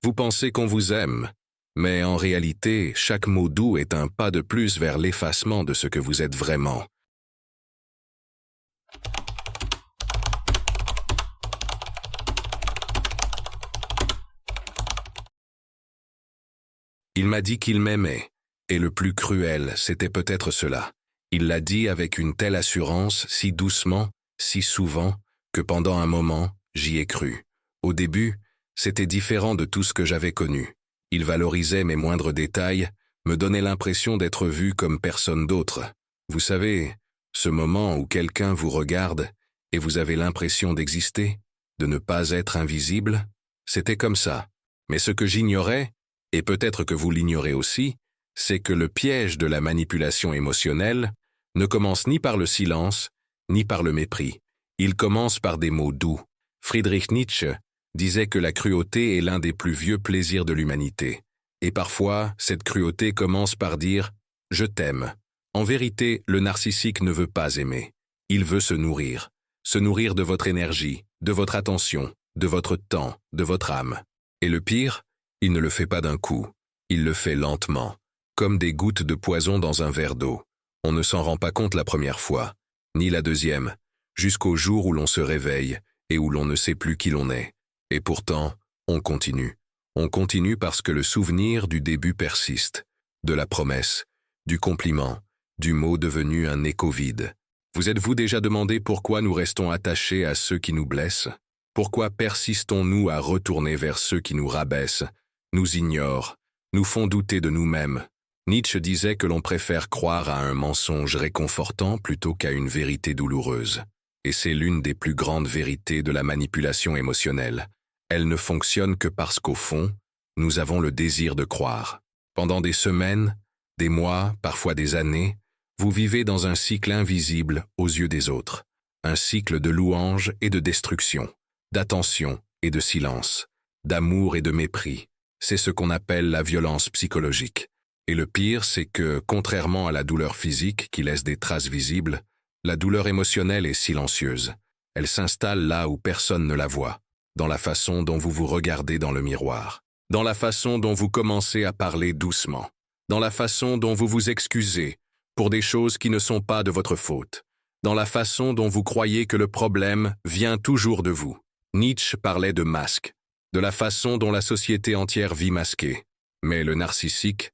Vous pensez qu'on vous aime, mais en réalité, chaque mot doux est un pas de plus vers l'effacement de ce que vous êtes vraiment. Il m'a dit qu'il m'aimait, et le plus cruel, c'était peut-être cela. Il l'a dit avec une telle assurance, si doucement, si souvent, que pendant un moment, j'y ai cru. Au début, c'était différent de tout ce que j'avais connu. Il valorisait mes moindres détails, me donnait l'impression d'être vu comme personne d'autre. Vous savez, ce moment où quelqu'un vous regarde et vous avez l'impression d'exister, de ne pas être invisible, c'était comme ça. Mais ce que j'ignorais, et peut-être que vous l'ignorez aussi, c'est que le piège de la manipulation émotionnelle ne commence ni par le silence, ni par le mépris. Il commence par des mots doux. Friedrich Nietzsche disait que la cruauté est l'un des plus vieux plaisirs de l'humanité. Et parfois, cette cruauté commence par dire « je t'aime ». En vérité, le narcissique ne veut pas aimer. Il veut se nourrir de votre énergie, de votre attention, de votre temps, de votre âme. Et le pire, il ne le fait pas d'un coup, il le fait lentement, comme des gouttes de poison dans un verre d'eau. On ne s'en rend pas compte la première fois, ni la deuxième, jusqu'au jour où l'on se réveille et où l'on ne sait plus qui l'on est. Et pourtant, on continue. On continue parce que le souvenir du début persiste, de la promesse, du compliment, du mot devenu un écho vide. Vous êtes-vous déjà demandé pourquoi nous restons attachés à ceux qui nous blessent? Pourquoi persistons-nous à retourner vers ceux qui nous rabaissent, nous ignorent, nous font douter de nous-mêmes? Nietzsche disait que l'on préfère croire à un mensonge réconfortant plutôt qu'à une vérité douloureuse. Et c'est l'une des plus grandes vérités de la manipulation émotionnelle. Elle ne fonctionne que parce qu'au fond, nous avons le désir de croire. Pendant des semaines, des mois, parfois des années, vous vivez dans un cycle invisible aux yeux des autres. Un cycle de louanges et de destruction, d'attention et de silence, d'amour et de mépris. C'est ce qu'on appelle la violence psychologique. Et le pire, c'est que, contrairement à la douleur physique qui laisse des traces visibles, la douleur émotionnelle est silencieuse. Elle s'installe là où personne ne la voit, dans la façon dont vous vous regardez dans le miroir, dans la façon dont vous commencez à parler doucement, dans la façon dont vous vous excusez pour des choses qui ne sont pas de votre faute, dans la façon dont vous croyez que le problème vient toujours de vous. Nietzsche parlait de masque, de la façon dont la société entière vit masquée. Mais le narcissique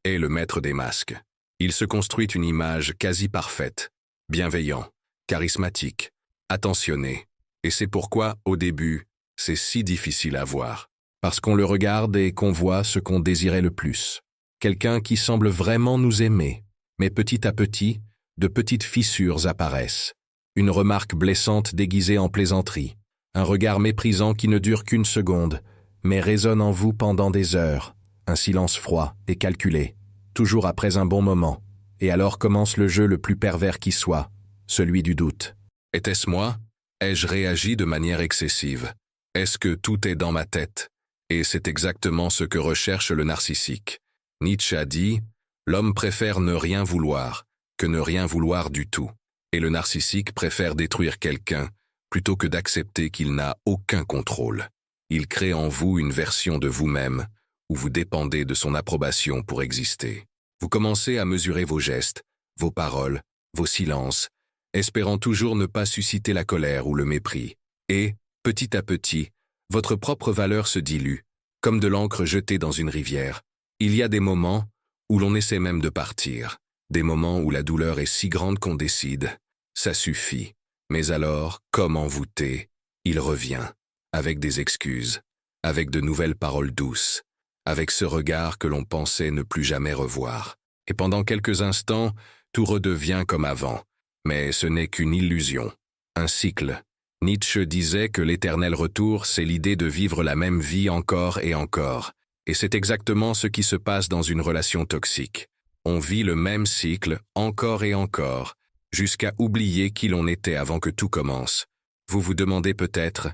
est le maître des masques. Il se construit une image quasi parfaite, bienveillant, charismatique, attentionné. Et c'est pourquoi, au début, c'est si difficile à voir. Parce qu'on le regarde et qu'on voit ce qu'on désirait le plus. Quelqu'un qui semble vraiment nous aimer. Mais petit à petit, de petites fissures apparaissent. Une remarque blessante déguisée en plaisanterie. Un regard méprisant qui ne dure qu'une seconde, mais résonne en vous pendant des heures. Un silence froid et calculé, toujours après un bon moment. Et alors commence le jeu le plus pervers qui soit, celui du doute. Était-ce moi? Ai-je réagi de manière excessive? Est-ce que tout est dans ma tête? Et c'est exactement ce que recherche le narcissique. Nietzsche a dit « L'homme préfère ne rien vouloir que ne rien vouloir du tout. » Et le narcissique préfère détruire quelqu'un plutôt que d'accepter qu'il n'a aucun contrôle. Il crée en vous une version de vous-même où vous dépendez de son approbation pour exister. Vous commencez à mesurer vos gestes, vos paroles, vos silences, espérant toujours ne pas susciter la colère ou le mépris. Et, petit à petit, votre propre valeur se dilue, comme de l'encre jetée dans une rivière. Il y a des moments où l'on essaie même de partir, des moments où la douleur est si grande qu'on décide. Ça suffit. Mais alors, comme envoûté, il revient, avec des excuses, avec de nouvelles paroles douces, avec ce regard que l'on pensait ne plus jamais revoir. Et pendant quelques instants, tout redevient comme avant. Mais ce n'est qu'une illusion, un cycle. Nietzsche disait que l'éternel retour, c'est l'idée de vivre la même vie encore et encore. Et c'est exactement ce qui se passe dans une relation toxique. On vit le même cycle encore et encore, jusqu'à oublier qui l'on était avant que tout commence. Vous vous demandez peut-être,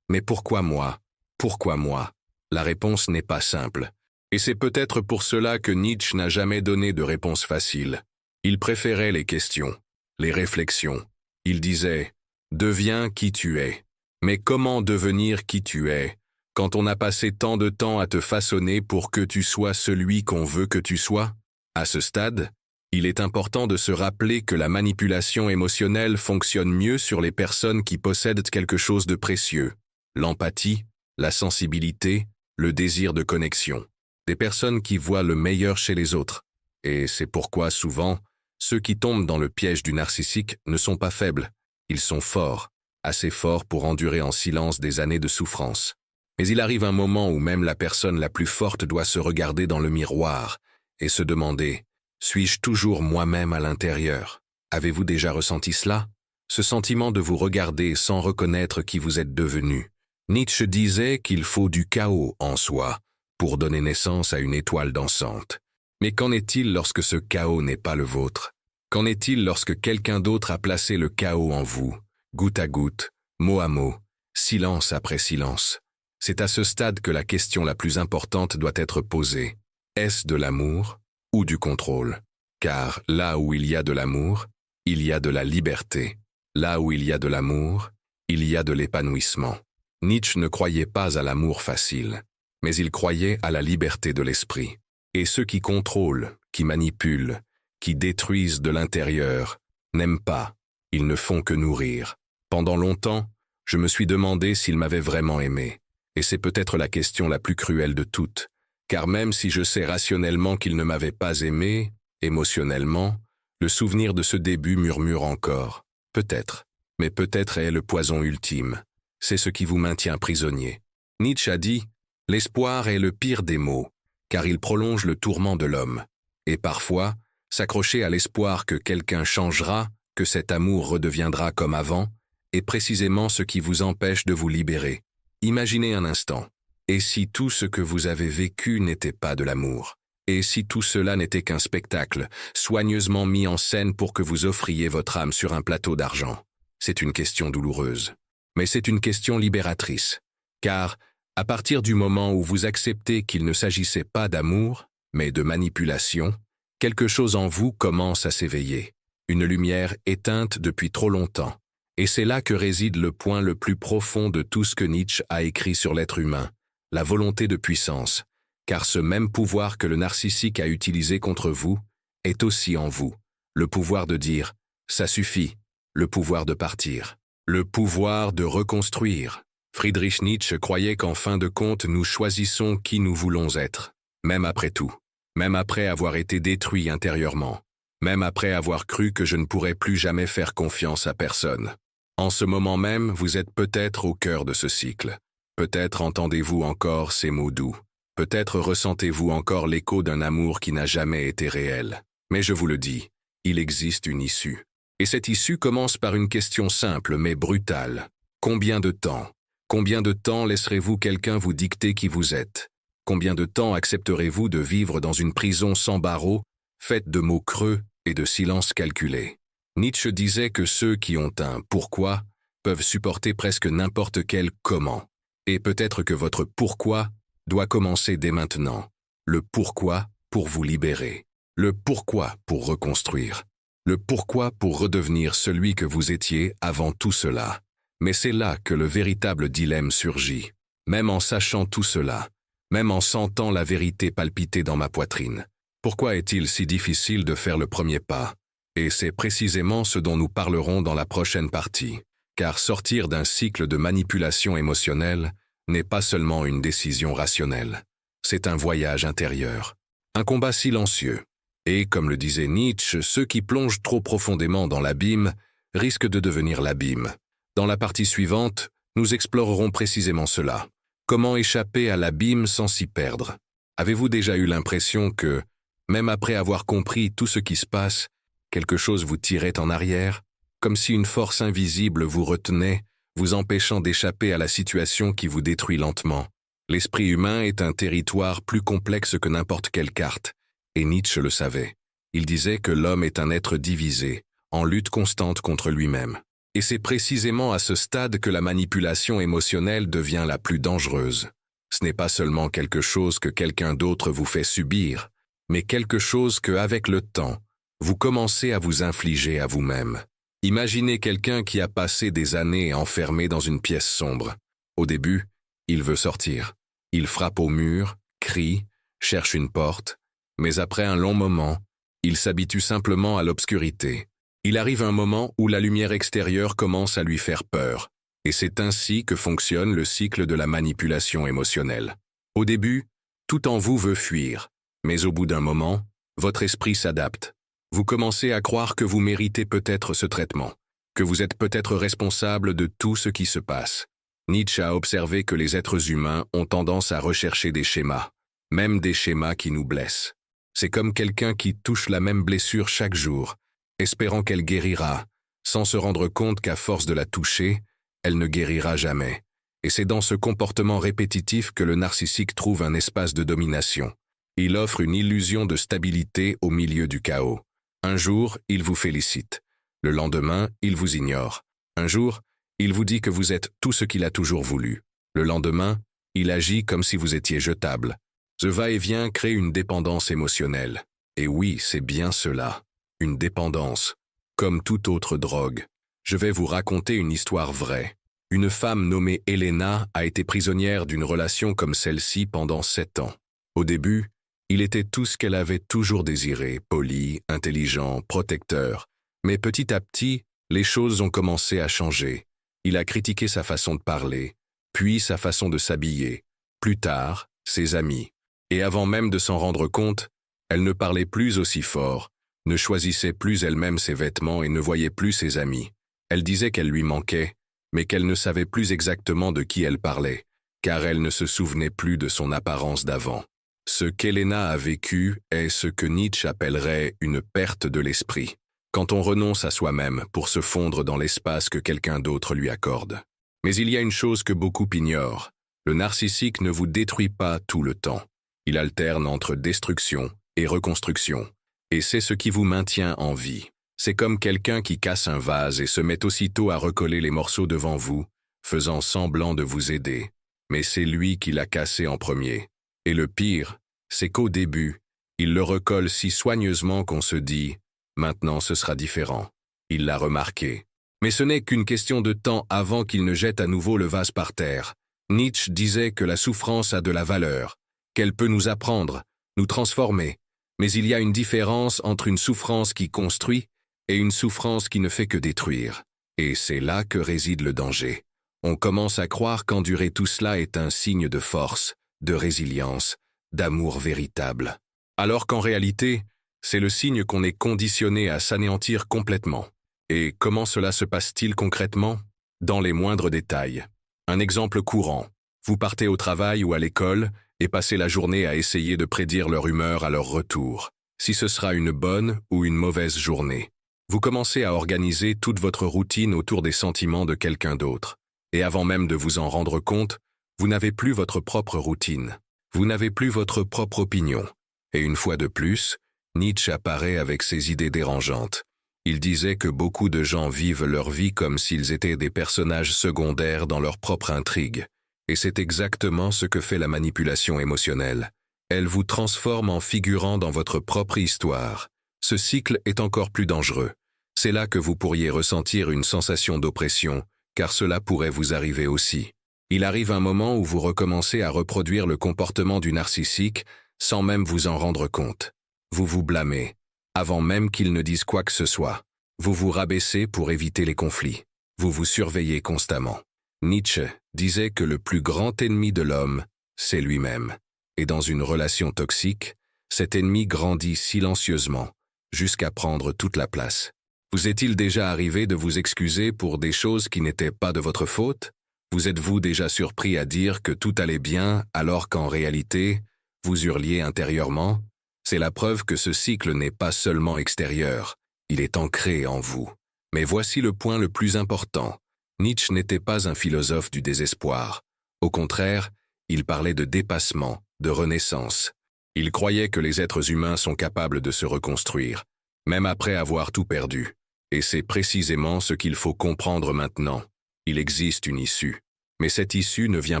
mais pourquoi moi? Pourquoi moi? La réponse n'est pas simple. Et c'est peut-être pour cela que Nietzsche n'a jamais donné de réponse facile. Il préférait les questions, les réflexions. Il disait « Deviens qui tu es ». Mais comment devenir qui tu es Quand on a passé tant de temps à te façonner pour que tu sois celui qu'on veut que tu sois? À ce stade, il est important de se rappeler que la manipulation émotionnelle fonctionne mieux sur les personnes qui possèdent quelque chose de précieux: l'empathie, la sensibilité, le désir de connexion. Des personnes qui voient le meilleur chez les autres. Et c'est pourquoi souvent, ceux qui tombent dans le piège du narcissique ne sont pas faibles, ils sont forts, assez forts pour endurer en silence des années de souffrance. Mais il arrive un moment où même la personne la plus forte doit se regarder dans le miroir et se demander: suis-je toujours moi-même à l'intérieur? Avez-vous déjà ressenti cela? Ce sentiment de vous regarder sans reconnaître qui vous êtes devenu. Nietzsche disait qu'il faut du chaos en soi pour donner naissance à une étoile dansante. Mais qu'en est-il lorsque ce chaos n'est pas le vôtre? Qu'en est-il lorsque quelqu'un d'autre a placé le chaos en vous, goutte à goutte, mot à mot, silence après silence? C'est à ce stade que la question la plus importante doit être posée. Est-ce de l'amour ou du contrôle? Car là où il y a de l'amour, il y a de la liberté. Là où il y a de l'amour, il y a de l'épanouissement. Nietzsche ne croyait pas à l'amour facile, mais il croyait à la liberté de l'esprit. Et ceux qui contrôlent, qui manipulent, qui détruisent de l'intérieur, n'aiment pas, ils ne font que nourrir. Pendant longtemps, je me suis demandé s'il m'avait vraiment aimé. Et c'est peut-être la question la plus cruelle de toutes, car même si je sais rationnellement qu'il ne m'avait pas aimé, émotionnellement, le souvenir de ce début murmure encore. Peut-être, mais peut-être est le poison ultime. C'est ce qui vous maintient prisonnier. Nietzsche a dit: l'espoir est le pire des maux, car il prolonge le tourment de l'homme. Et parfois, s'accrocher à l'espoir que quelqu'un changera, que cet amour redeviendra comme avant, est précisément ce qui vous empêche de vous libérer. Imaginez un instant. Et si tout ce que vous avez vécu n'était pas de l'amour? Et si tout cela n'était qu'un spectacle, soigneusement mis en scène pour que vous offriez votre âme sur un plateau d'argent? C'est une question douloureuse. Mais c'est une question libératrice. Car, à partir du moment où vous acceptez qu'il ne s'agissait pas d'amour, mais de manipulation, quelque chose en vous commence à s'éveiller. Une lumière éteinte depuis trop longtemps. Et c'est là que réside le point le plus profond de tout ce que Nietzsche a écrit sur l'être humain, la volonté de puissance. Car ce même pouvoir que le narcissique a utilisé contre vous est aussi en vous. Le pouvoir de dire « ça suffit », le pouvoir de partir, le pouvoir de reconstruire. Friedrich Nietzsche croyait qu'en fin de compte nous choisissons qui nous voulons être, même après tout, même après avoir été détruit intérieurement, même après avoir cru que je ne pourrais plus jamais faire confiance à personne. En ce moment même, vous êtes peut-être au cœur de ce cycle. Peut-être entendez-vous encore ces mots doux. Peut-être ressentez-vous encore l'écho d'un amour qui n'a jamais été réel. Mais je vous le dis, il existe une issue. Et cette issue commence par une question simple mais brutale. Combien de temps? Combien de temps laisserez-vous quelqu'un vous dicter qui vous êtes? Combien de temps accepterez-vous de vivre dans une prison sans barreaux, faite de mots creux et de silences calculés? Nietzsche disait que ceux qui ont un « pourquoi » peuvent supporter presque n'importe quel « comment ». Et peut-être que votre « pourquoi » doit commencer dès maintenant. Le pourquoi pour vous libérer. Le pourquoi pour reconstruire. Le pourquoi pour redevenir celui que vous étiez avant tout cela. Mais c'est là que le véritable dilemme surgit. Même en sachant tout cela, même en sentant la vérité palpiter dans ma poitrine. Pourquoi est-il si difficile de faire le premier pas? Et c'est précisément ce dont nous parlerons dans la prochaine partie. Car sortir d'un cycle de manipulation émotionnelle n'est pas seulement une décision rationnelle. C'est un voyage intérieur. Un combat silencieux. Et comme le disait Nietzsche, ceux qui plongent trop profondément dans l'abîme risquent de devenir l'abîme. Dans la partie suivante, nous explorerons précisément cela. Comment échapper à l'abîme sans s'y perdre? Avez-vous déjà eu l'impression que, même après avoir compris tout ce qui se passe, quelque chose vous tirait en arrière, comme si une force invisible vous retenait, vous empêchant d'échapper à la situation qui vous détruit lentement? L'esprit humain est un territoire plus complexe que n'importe quelle carte, et Nietzsche le savait. Il disait que l'homme est un être divisé, en lutte constante contre lui-même. Et c'est précisément à ce stade que la manipulation émotionnelle devient la plus dangereuse. Ce n'est pas seulement quelque chose que quelqu'un d'autre vous fait subir, mais quelque chose que, avec le temps, vous commencez à vous infliger à vous-même. Imaginez quelqu'un qui a passé des années enfermé dans une pièce sombre. Au début, Il veut sortir. Il frappe au mur, crie, cherche une porte, mais après un long moment, il s'habitue simplement à l'obscurité. Il arrive un moment où la lumière extérieure commence à lui faire peur, et c'est ainsi que fonctionne le cycle de la manipulation émotionnelle. Au début, tout en vous veut fuir, mais au bout d'un moment, votre esprit s'adapte. Vous commencez à croire que vous méritez peut-être ce traitement, que vous êtes peut-être responsable de tout ce qui se passe. Nietzsche a observé que les êtres humains ont tendance à rechercher des schémas, même des schémas qui nous blessent. C'est comme quelqu'un qui touche la même blessure chaque jour, espérant qu'elle guérira, sans se rendre compte qu'à force de la toucher, elle ne guérira jamais. Et c'est dans ce comportement répétitif que le narcissique trouve un espace de domination. Il offre une illusion de stabilité au milieu du chaos. Un jour, il vous félicite. Le lendemain, il vous ignore. Un jour, il vous dit que vous êtes tout ce qu'il a toujours voulu. Le lendemain, il agit comme si vous étiez jetable. Ce va-et-vient crée une dépendance émotionnelle. Et oui, c'est bien cela, une dépendance, comme toute autre drogue. Je vais vous raconter une histoire vraie. Une femme nommée Elena a été prisonnière d'une relation comme celle-ci pendant 7 ans. Au début, il était tout ce qu'elle avait toujours désiré, poli, intelligent, protecteur. Mais petit à petit, les choses ont commencé à changer. Il a critiqué sa façon de parler, puis sa façon de s'habiller, plus tard, ses amis. Et avant même de s'en rendre compte, elle ne parlait plus aussi fort, ne choisissait plus elle-même ses vêtements et ne voyait plus ses amis. Elle disait qu'elle lui manquait, mais qu'elle ne savait plus exactement de qui elle parlait, car elle ne se souvenait plus de son apparence d'avant. Ce qu'Elena a vécu est ce que Nietzsche appellerait une perte de l'esprit, quand on renonce à soi-même pour se fondre dans l'espace que quelqu'un d'autre lui accorde. Mais il y a une chose que beaucoup ignorent. Le narcissique ne vous détruit pas tout le temps. Il alterne entre destruction et reconstruction. Et c'est ce qui vous maintient en vie. C'est comme quelqu'un qui casse un vase et se met aussitôt à recoller les morceaux devant vous, faisant semblant de vous aider. Mais c'est lui qui l'a cassé en premier. Et le pire, c'est qu'au début, il le recolle si soigneusement qu'on se dit « Maintenant ce sera différent ». Il l'a remarqué. Mais ce n'est qu'une question de temps avant qu'il ne jette à nouveau le vase par terre. Nietzsche disait que la souffrance a de la valeur, qu'elle peut nous apprendre, nous transformer. Mais il y a une différence entre une souffrance qui construit et une souffrance qui ne fait que détruire. Et c'est là que réside le danger. On commence à croire qu'endurer tout cela est un signe de force, de résilience, d'amour véritable. Alors qu'en réalité, c'est le signe qu'on est conditionné à s'anéantir complètement. Et comment cela se passe-t-il concrètement? Dans les moindres détails. Un exemple courant. Vous partez au travail ou à l'école et passez la journée à essayer de prédire leur humeur à leur retour, si ce sera une bonne ou une mauvaise journée. Vous commencez à organiser toute votre routine autour des sentiments de quelqu'un d'autre. Et avant même de vous en rendre compte, vous n'avez plus votre propre routine. Vous n'avez plus votre propre opinion. Et une fois de plus, Nietzsche apparaît avec ses idées dérangeantes. Il disait que beaucoup de gens vivent leur vie comme s'ils étaient des personnages secondaires dans leur propre intrigue. Et c'est exactement ce que fait la manipulation émotionnelle. Elle vous transforme en figurant dans votre propre histoire. Ce cycle est encore plus dangereux. C'est là que vous pourriez ressentir une sensation d'oppression, car cela pourrait vous arriver aussi. Il arrive un moment où vous recommencez à reproduire le comportement du narcissique sans même vous en rendre compte. Vous vous blâmez, avant même qu'il ne dise quoi que ce soit. Vous vous rabaissez pour éviter les conflits. Vous vous surveillez constamment. Nietzsche disait que le plus grand ennemi de l'homme, c'est lui-même. Et dans une relation toxique, cet ennemi grandit silencieusement, jusqu'à prendre toute la place. Vous est-il déjà arrivé de vous excuser pour des choses qui n'étaient pas de votre faute? Vous êtes-vous déjà surpris à dire que tout allait bien alors qu'en réalité, vous hurliez intérieurement? C'est la preuve que ce cycle n'est pas seulement extérieur, il est ancré en vous. Mais voici le point le plus important. Nietzsche n'était pas un philosophe du désespoir. Au contraire, il parlait de dépassement, de renaissance. Il croyait que les êtres humains sont capables de se reconstruire, même après avoir tout perdu. Et c'est précisément ce qu'il faut comprendre maintenant. Il existe une issue. Mais cette issue ne vient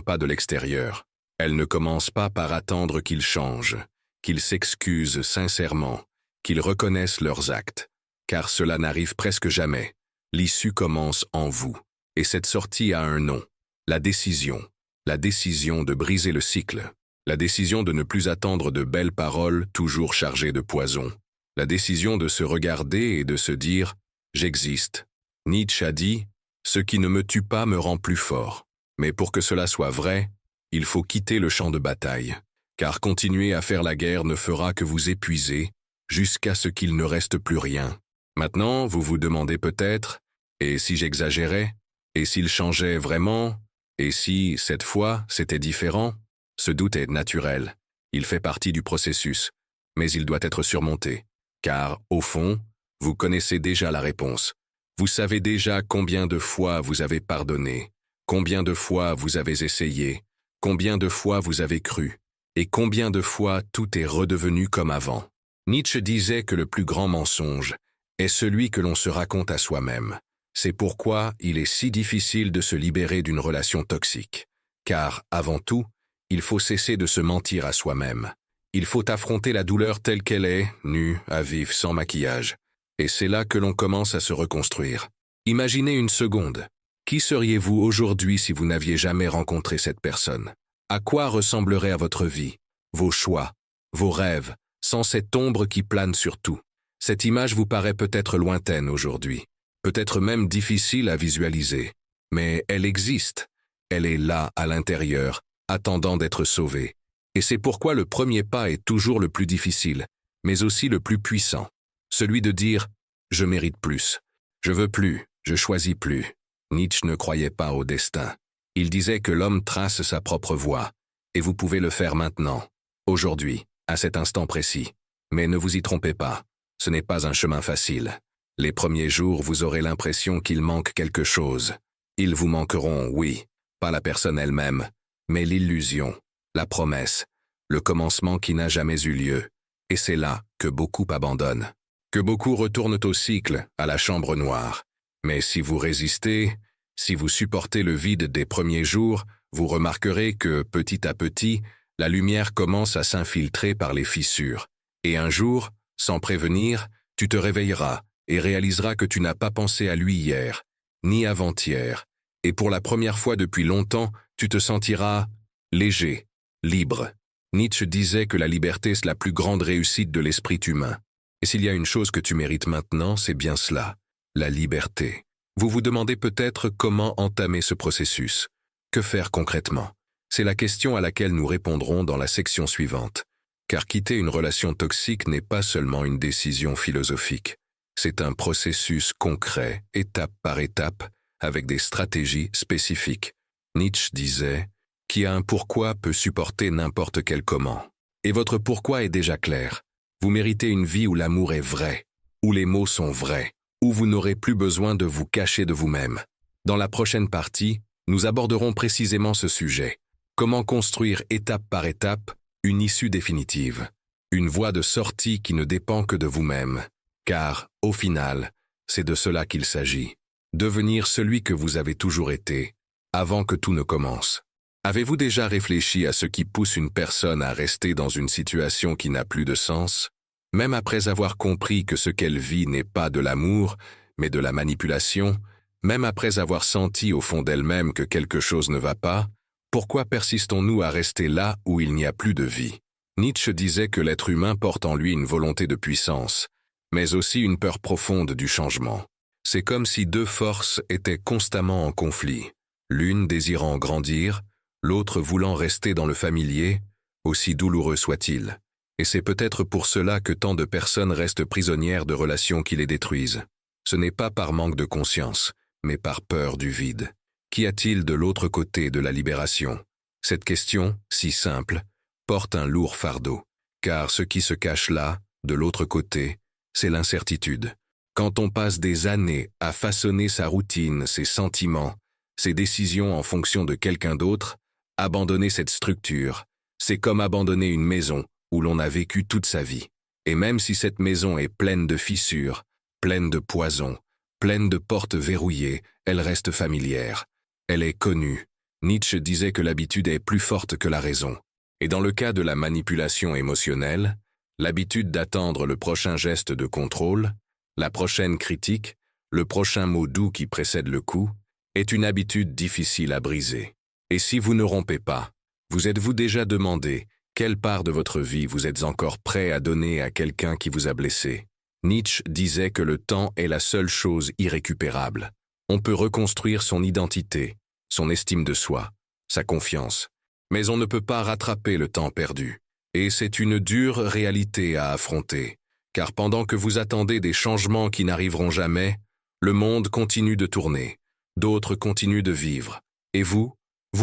pas de l'extérieur. Elle ne commence pas par attendre qu'ils changent, qu'ils s'excusent sincèrement, qu'ils reconnaissent leurs actes. Car cela n'arrive presque jamais. L'issue commence en vous. Et cette sortie a un nom, la décision. la décision de briser le cycle, la décision de ne plus attendre de belles paroles toujours chargées de poison, la décision de se regarder et de se dire « j'existe ». Nietzsche a dit « ce qui ne me tue pas me rend plus fort ». Mais pour que cela soit vrai, il faut quitter le champ de bataille, car continuer à faire la guerre ne fera que vous épuiser jusqu'à ce qu'il ne reste plus rien. Maintenant, vous vous demandez peut-être « et si j'exagérais ? Et s'il changeait vraiment ? Et si, cette fois, c'était différent ?» Ce doute est naturel. Il fait partie du processus, mais il doit être surmonté. Car, au fond, vous connaissez déjà la réponse. Vous savez déjà combien de fois vous avez pardonné, combien de fois vous avez essayé, combien de fois vous avez cru, et combien de fois tout est redevenu comme avant. Nietzsche disait que le plus grand mensonge est celui que l'on se raconte à soi-même. C'est pourquoi il est si difficile de se libérer d'une relation toxique. Car, avant tout, il faut cesser de se mentir à soi-même. Il faut affronter la douleur telle qu'elle est, nue, à vif, sans maquillage. Et c'est là que l'on commence à se reconstruire. Imaginez une seconde. Qui seriez-vous aujourd'hui si vous n'aviez jamais rencontré cette personne? À quoi ressemblerait à votre vie, vos choix, vos rêves, sans cette ombre qui plane sur tout? Cette image vous paraît peut-être lointaine aujourd'hui, peut-être même difficile à visualiser. Mais elle existe. Elle est là, à l'intérieur, attendant d'être sauvée. Et c'est pourquoi le premier pas est toujours le plus difficile, mais aussi le plus puissant. Celui de dire « je mérite plus, je veux plus, je choisis plus ». Nietzsche ne croyait pas au destin. Il disait que l'homme trace sa propre voie, et vous pouvez le faire maintenant, aujourd'hui, à cet instant précis. Mais ne vous y trompez pas, ce n'est pas un chemin facile. Les premiers jours, vous aurez l'impression qu'il manque quelque chose. Ils vous manqueront, oui, pas la personne elle-même, mais l'illusion, la promesse, le commencement qui n'a jamais eu lieu. Et c'est là que beaucoup abandonnent. Que beaucoup retournent au cycle, à la chambre noire. Mais si vous résistez, si vous supportez le vide des premiers jours, vous remarquerez que, petit à petit, la lumière commence à s'infiltrer par les fissures. Et un jour, sans prévenir, tu te réveilleras et réaliseras que tu n'as pas pensé à lui hier, ni avant-hier. Et pour la première fois depuis longtemps, tu te sentiras léger, libre. Nietzsche disait que la liberté est la plus grande réussite de l'esprit humain. Et s'il y a une chose que tu mérites maintenant, c'est bien cela, la liberté. Vous vous demandez peut-être comment entamer ce processus. Que faire concrètement? C'est la question à laquelle nous répondrons dans la section suivante. Car quitter une relation toxique n'est pas seulement une décision philosophique. C'est un processus concret, étape par étape, avec des stratégies spécifiques. Nietzsche disait « Qui a un pourquoi peut supporter n'importe quel comment ». Et votre pourquoi est déjà clair. Vous méritez une vie où l'amour est vrai, où les mots sont vrais, où vous n'aurez plus besoin de vous cacher de vous-même. Dans la prochaine partie, nous aborderons précisément ce sujet. Comment construire étape par étape une issue définitive, une voie de sortie qui ne dépend que de vous-même. Car, au final, c'est de cela qu'il s'agit. Devenir celui que vous avez toujours été, avant que tout ne commence. Avez-vous déjà réfléchi à ce qui pousse une personne à rester dans une situation qui n'a plus de sens? Même après avoir compris que ce qu'elle vit n'est pas de l'amour, mais de la manipulation, même après avoir senti au fond d'elle-même que quelque chose ne va pas, pourquoi persistons-nous à rester là où il n'y a plus de vie? Nietzsche disait que l'être humain porte en lui une volonté de puissance, mais aussi une peur profonde du changement. C'est comme si deux forces étaient constamment en conflit, l'une désirant grandir, l'autre voulant rester dans le familier, aussi douloureux soit-il. Et c'est peut-être pour cela que tant de personnes restent prisonnières de relations qui les détruisent. Ce n'est pas par manque de conscience, mais par peur du vide. Qu'y a-t-il de l'autre côté de la libération? Cette question, si simple, porte un lourd fardeau. Car ce qui se cache là, de l'autre côté, c'est l'incertitude. Quand on passe des années à façonner sa routine, ses sentiments, ses décisions en fonction de quelqu'un d'autre, abandonner cette structure, c'est comme abandonner une maison où l'on a vécu toute sa vie. Et même si cette maison est pleine de fissures, pleine de poison, pleine de portes verrouillées, elle reste familière. Elle est connue. Nietzsche disait que l'habitude est plus forte que la raison. Et dans le cas de la manipulation émotionnelle, l'habitude d'attendre le prochain geste de contrôle, la prochaine critique, le prochain mot doux qui précède le coup, est une habitude difficile à briser. Et si vous ne rompez pas, vous êtes-vous déjà demandé quelle part de votre vie vous êtes encore prêt à donner à quelqu'un qui vous a blessé? Nietzsche disait que le temps est la seule chose irrécupérable. On peut reconstruire son identité, son estime de soi, sa confiance, mais on ne peut pas rattraper le temps perdu. Et c'est une dure réalité à affronter, car pendant que vous attendez des changements qui n'arriveront jamais, le monde continue de tourner, d'autres continuent de vivre, et vous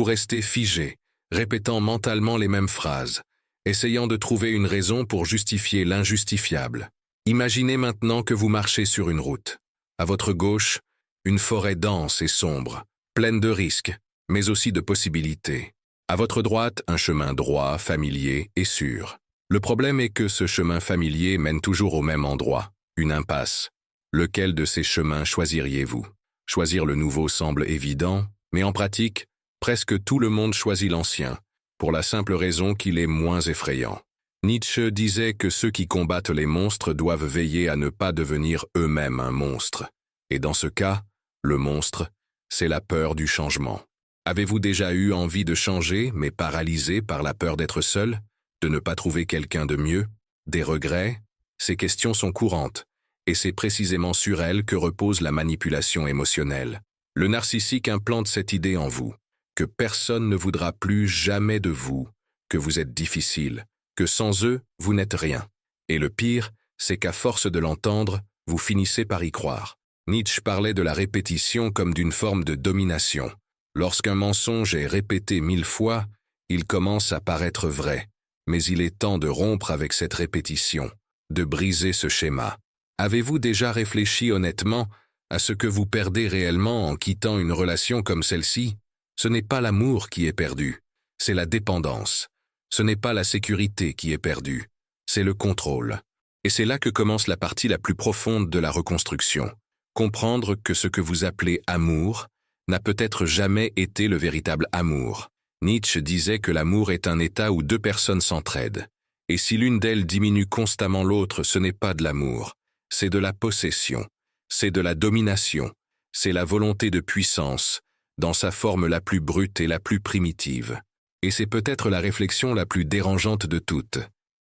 restez figé, répétant mentalement les mêmes phrases, essayant de trouver une raison pour justifier l'injustifiable. Imaginez maintenant que vous marchez sur une route. À votre gauche, une forêt dense et sombre, pleine de risques, mais aussi de possibilités. À votre droite, un chemin droit, familier et sûr. Le problème est que ce chemin familier mène toujours au même endroit, une impasse. Lequel de ces chemins choisiriez-vous? Choisir le nouveau semble évident, mais en pratique, presque tout le monde choisit l'ancien, pour la simple raison qu'il est moins effrayant. Nietzsche disait que ceux qui combattent les monstres doivent veiller à ne pas devenir eux-mêmes un monstre. Et dans ce cas, le monstre, c'est la peur du changement. Avez-vous déjà eu envie de changer, mais paralysé par la peur d'être seul, de ne pas trouver quelqu'un de mieux, des regrets? Ces questions sont courantes, et c'est précisément sur elles que repose la manipulation émotionnelle. Le narcissique implante cette idée en vous, que personne ne voudra plus jamais de vous, que vous êtes difficile, que sans eux, vous n'êtes rien. Et le pire, c'est qu'à force de l'entendre, vous finissez par y croire. Nietzsche parlait de la répétition comme d'une forme de domination. Lorsqu'un mensonge est répété 1000 fois, il commence à paraître vrai. Mais il est temps de rompre avec cette répétition, de briser ce schéma. Avez-vous déjà réfléchi honnêtement à ce que vous perdez réellement en quittant une relation comme celle-ci? Ce n'est pas l'amour qui est perdu, c'est la dépendance. Ce n'est pas la sécurité qui est perdue, c'est le contrôle. Et c'est là que commence la partie la plus profonde de la reconstruction. Comprendre que ce que vous appelez amour n'a peut-être jamais été le véritable amour. Nietzsche disait que l'amour est un état où deux personnes s'entraident. Et si l'une d'elles diminue constamment l'autre, ce n'est pas de l'amour, c'est de la possession, c'est de la domination, c'est la volonté de puissance, dans sa forme la plus brute et la plus primitive. Et c'est peut-être la réflexion la plus dérangeante de toutes.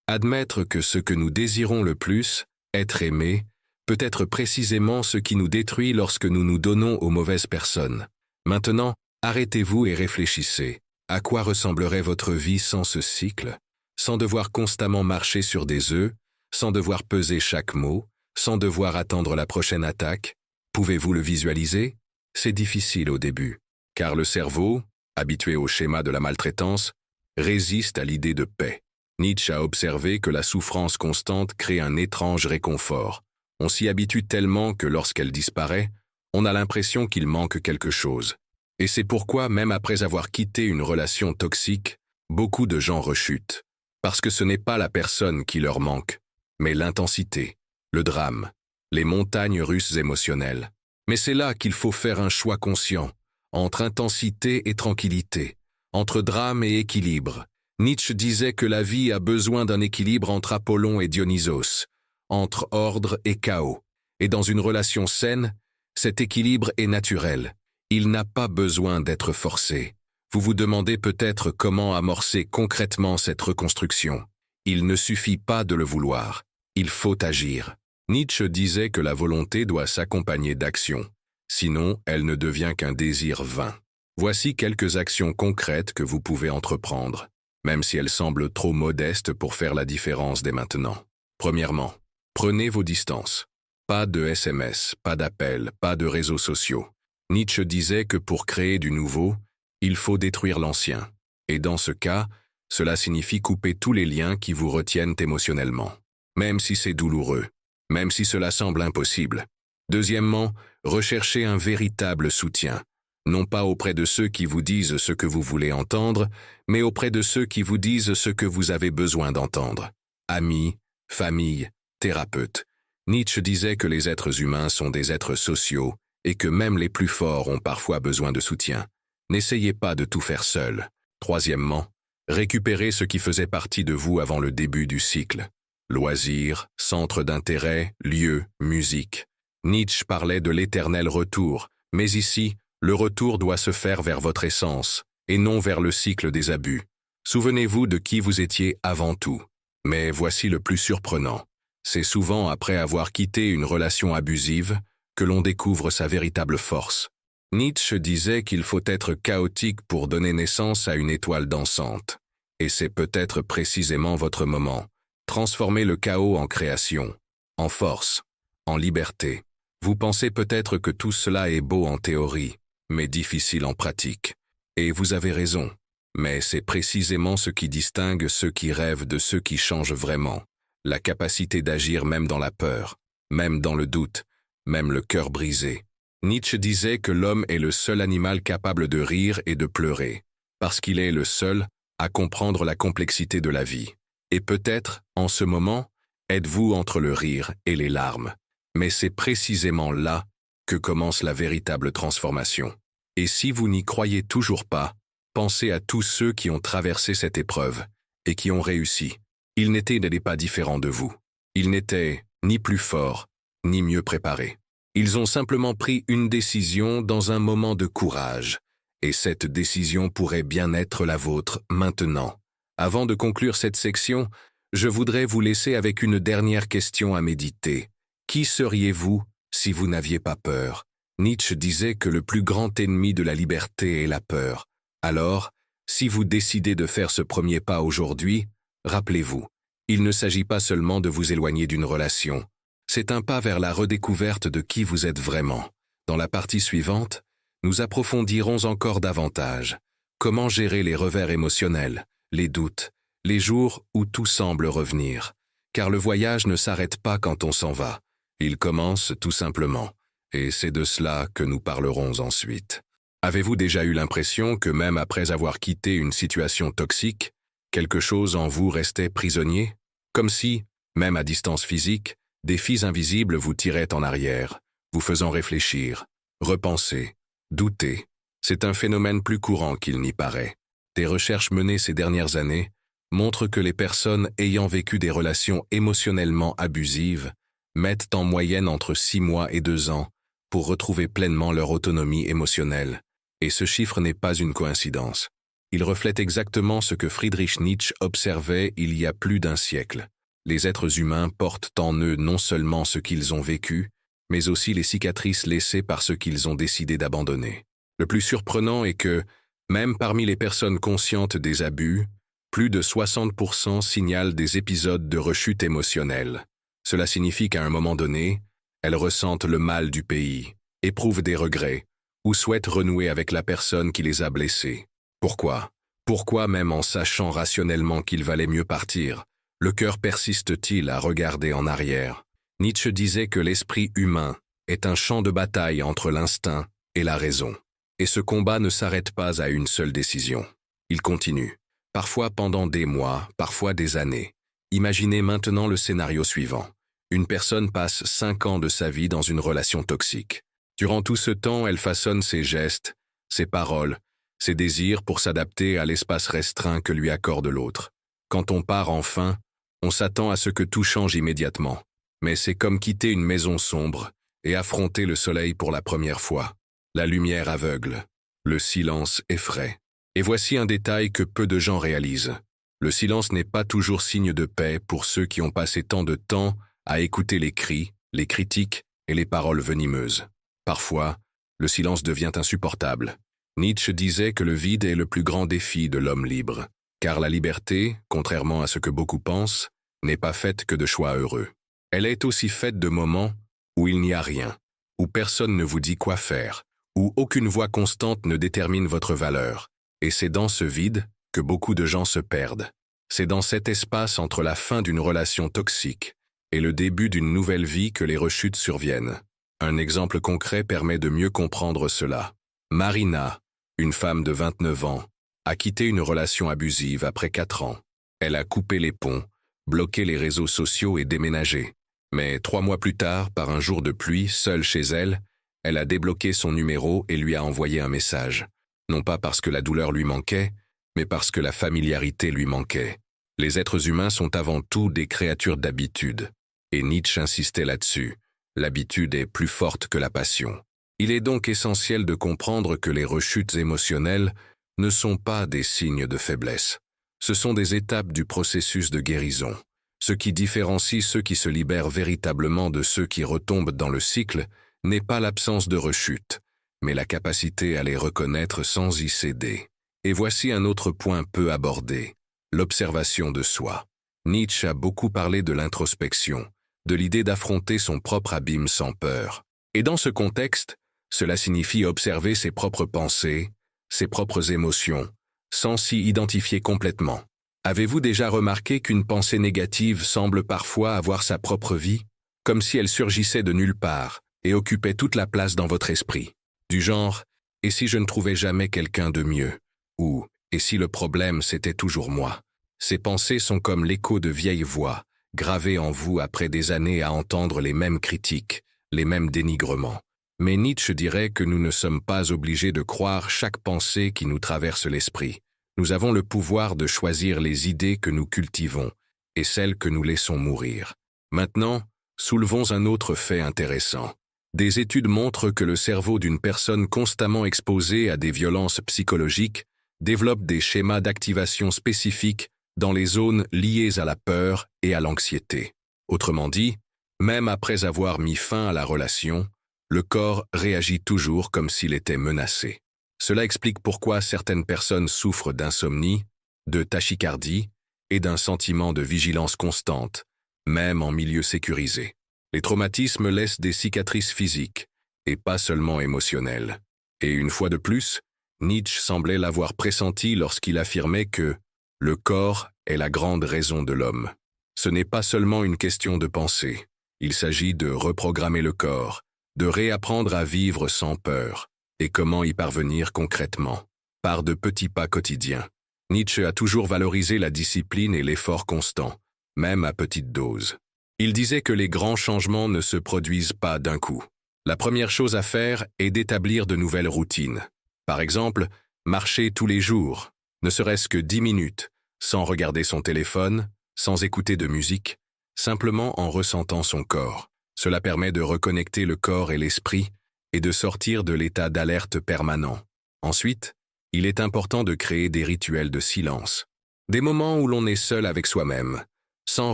Admettre que ce que nous désirons le plus, être aimé, peut être précisément ce qui nous détruit lorsque nous nous donnons aux mauvaises personnes. Maintenant, arrêtez-vous et réfléchissez. À quoi ressemblerait votre vie sans ce cycle? Sans devoir constamment marcher sur des œufs, sans devoir peser chaque mot, sans devoir attendre la prochaine attaque? Pouvez-vous le visualiser? C'est difficile au début, car le cerveau, habitué au schéma de la maltraitance, résiste à l'idée de paix. Nietzsche a observé que la souffrance constante crée un étrange réconfort. On s'y habitue tellement que lorsqu'elle disparaît, on a l'impression qu'il manque quelque chose. Et c'est pourquoi, même après avoir quitté une relation toxique, beaucoup de gens rechutent. Parce que ce n'est pas la personne qui leur manque, mais l'intensité, le drame, les montagnes russes émotionnelles. Mais c'est là qu'il faut faire un choix conscient, entre intensité et tranquillité, entre drame et équilibre. Nietzsche disait que la vie a besoin d'un équilibre entre Apollon et Dionysos, entre ordre et chaos. Et dans une relation saine, cet équilibre est naturel. Il n'a pas besoin d'être forcé. Vous vous demandez peut-être comment amorcer concrètement cette reconstruction. Il ne suffit pas de le vouloir. Il faut agir. Nietzsche disait que la volonté doit s'accompagner d'action. Sinon, elle ne devient qu'un désir vain. Voici quelques actions concrètes que vous pouvez entreprendre, même si elles semblent trop modestes pour faire la différence dès maintenant. Premièrement, prenez vos distances. Pas de SMS, pas d'appels, pas de réseaux sociaux. Nietzsche disait que pour créer du nouveau, il faut détruire l'ancien. Et dans ce cas, cela signifie couper tous les liens qui vous retiennent émotionnellement. Même si c'est douloureux, même si cela semble impossible. Deuxièmement, recherchez un véritable soutien. Non pas auprès de ceux qui vous disent ce que vous voulez entendre, mais auprès de ceux qui vous disent ce que vous avez besoin d'entendre. Amis, famille, thérapeutes. Nietzsche disait que les êtres humains sont des êtres sociaux et que même les plus forts ont parfois besoin de soutien. N'essayez pas de tout faire seul. Troisièmement, récupérez ce qui faisait partie de vous avant le début du cycle. Loisirs, centres d'intérêt, lieux, musique. Nietzsche parlait de l'éternel retour, mais ici, le retour doit se faire vers votre essence, et non vers le cycle des abus. Souvenez-vous de qui vous étiez avant tout. Mais voici le plus surprenant. C'est souvent après avoir quitté une relation abusive que l'on découvre sa véritable force. Nietzsche disait qu'il faut être chaotique pour donner naissance à une étoile dansante. Et c'est peut-être précisément votre moment. Transformez le chaos en création, en force, en liberté. Vous pensez peut-être que tout cela est beau en théorie, mais difficile en pratique. Et vous avez raison. Mais c'est précisément ce qui distingue ceux qui rêvent de ceux qui changent vraiment. La capacité d'agir même dans la peur, même dans le doute, même le cœur brisé. Nietzsche disait que l'homme est le seul animal capable de rire et de pleurer, parce qu'il est le seul à comprendre la complexité de la vie. Et peut-être, en ce moment, êtes-vous entre le rire et les larmes. Mais c'est précisément là que commence la véritable transformation. Et si vous n'y croyez toujours pas, pensez à tous ceux qui ont traversé cette épreuve et qui ont réussi. Ils n'étaient pas différents de vous. Ils n'étaient ni plus forts, ni mieux préparés. Ils ont simplement pris une décision dans un moment de courage. Et cette décision pourrait bien être la vôtre maintenant. Avant de conclure cette section, je voudrais vous laisser avec une dernière question à méditer. Qui seriez-vous si vous n'aviez pas peur? Nietzsche disait que le plus grand ennemi de la liberté est la peur. Alors, si vous décidez de faire ce premier pas aujourd'hui, rappelez-vous, il ne s'agit pas seulement de vous éloigner d'une relation. C'est un pas vers la redécouverte de qui vous êtes vraiment. Dans la partie suivante, nous approfondirons encore davantage. Comment gérer les revers émotionnels, les doutes, les jours où tout semble revenir. Car le voyage ne s'arrête pas quand on s'en va. Il commence tout simplement. Et c'est de cela que nous parlerons ensuite. Avez-vous déjà eu l'impression que même après avoir quitté une situation toxique, quelque chose en vous restait prisonnier? Comme si, même à distance physique, des fils invisibles vous tiraient en arrière, vous faisant réfléchir, repenser, douter. C'est un phénomène plus courant qu'il n'y paraît. Des recherches menées ces dernières années montrent que les personnes ayant vécu des relations émotionnellement abusives mettent en moyenne entre 6 mois et 2 ans pour retrouver pleinement leur autonomie émotionnelle. Et ce chiffre n'est pas une coïncidence. Il reflète exactement ce que Friedrich Nietzsche observait il y a plus d'un siècle. Les êtres humains portent en eux non seulement ce qu'ils ont vécu, mais aussi les cicatrices laissées par ceux qu'ils ont décidé d'abandonner. Le plus surprenant est que, même parmi les personnes conscientes des abus, plus de 60% signalent des épisodes de rechute émotionnelle. Cela signifie qu'à un moment donné, elles ressentent le mal du pays, éprouvent des regrets, ou souhaitent renouer avec la personne qui les a blessés. Pourquoi? Pourquoi même en sachant rationnellement qu'il valait mieux partir, le cœur persiste-t-il à regarder en arrière? Nietzsche disait que l'esprit humain est un champ de bataille entre l'instinct et la raison. Et ce combat ne s'arrête pas à une seule décision. Il continue, parfois pendant des mois, parfois des années. Imaginez maintenant le scénario suivant. Une personne passe 5 ans de sa vie dans une relation toxique. Durant tout ce temps, elle façonne ses gestes, ses paroles, ses désirs pour s'adapter à l'espace restreint que lui accorde l'autre. Quand on part enfin, on s'attend à ce que tout change immédiatement. Mais c'est comme quitter une maison sombre et affronter le soleil pour la première fois. La lumière aveugle, le silence effraie. Et voici un détail que peu de gens réalisent. Le silence n'est pas toujours signe de paix pour ceux qui ont passé tant de temps à écouter les cris, les critiques et les paroles venimeuses. Parfois, le silence devient insupportable. Nietzsche disait que le vide est le plus grand défi de l'homme libre, car la liberté, contrairement à ce que beaucoup pensent, n'est pas faite que de choix heureux. Elle est aussi faite de moments où il n'y a rien, où personne ne vous dit quoi faire, où aucune voix constante ne détermine votre valeur. Et c'est dans ce vide que beaucoup de gens se perdent. C'est dans cet espace entre la fin d'une relation toxique et le début d'une nouvelle vie que les rechutes surviennent. Un exemple concret permet de mieux comprendre cela. Marina, une femme de 29 ans, a quitté une relation abusive après 4 ans. Elle a coupé les ponts, bloqué les réseaux sociaux et déménagé. Mais 3 mois plus tard, par un jour de pluie, seule chez elle, elle a débloqué son numéro et lui a envoyé un message. Non pas parce que la douleur lui manquait, mais parce que la familiarité lui manquait. Les êtres humains sont avant tout des créatures d'habitude. Et Nietzsche insistait là-dessus. L'habitude est plus forte que la passion. Il est donc essentiel de comprendre que les rechutes émotionnelles ne sont pas des signes de faiblesse. Ce sont des étapes du processus de guérison. Ce qui différencie ceux qui se libèrent véritablement de ceux qui retombent dans le cycle n'est pas l'absence de rechute, mais la capacité à les reconnaître sans y céder. Et voici un autre point peu abordé, l'observation de soi. Nietzsche a beaucoup parlé de l'introspection, de l'idée d'affronter son propre abîme sans peur. Et dans ce contexte, cela signifie observer ses propres pensées, ses propres émotions, sans s'y identifier complètement. Avez-vous déjà remarqué qu'une pensée négative semble parfois avoir sa propre vie, comme si elle surgissait de nulle part et occupait toute la place dans votre esprit? Du genre, et si je ne trouvais jamais quelqu'un de mieux? Ou, et si le problème c'était toujours moi? Ces pensées sont comme l'écho de vieilles voix, gravées en vous après des années à entendre les mêmes critiques, les mêmes dénigrements. Mais Nietzsche dirait que nous ne sommes pas obligés de croire chaque pensée qui nous traverse l'esprit. Nous avons le pouvoir de choisir les idées que nous cultivons et celles que nous laissons mourir. Maintenant, soulevons un autre fait intéressant. Des études montrent que le cerveau d'une personne constamment exposée à des violences psychologiques développe des schémas d'activation spécifiques dans les zones liées à la peur et à l'anxiété. Autrement dit, même après avoir mis fin à la relation, le corps réagit toujours comme s'il était menacé. Cela explique pourquoi certaines personnes souffrent d'insomnie, de tachycardie et d'un sentiment de vigilance constante, même en milieu sécurisé. Les traumatismes laissent des cicatrices physiques, et pas seulement émotionnelles. Et une fois de plus, Nietzsche semblait l'avoir pressenti lorsqu'il affirmait que « le corps est la grande raison de l'homme ». Ce n'est pas seulement une question de pensée, il s'agit de reprogrammer le corps, de réapprendre à vivre sans peur. Et comment y parvenir concrètement? Par de petits pas quotidiens. Nietzsche a toujours valorisé la discipline et l'effort constant, même à petite dose. Il disait que les grands changements ne se produisent pas d'un coup. La première chose à faire est d'établir de nouvelles routines. Par exemple, marcher tous les jours, ne serait-ce que 10 minutes, sans regarder son téléphone, sans écouter de musique, simplement en ressentant son corps. Cela permet de reconnecter le corps et l'esprit et de sortir de l'état d'alerte permanent. Ensuite, il est important de créer des rituels de silence. Des moments où l'on est seul avec soi-même, sans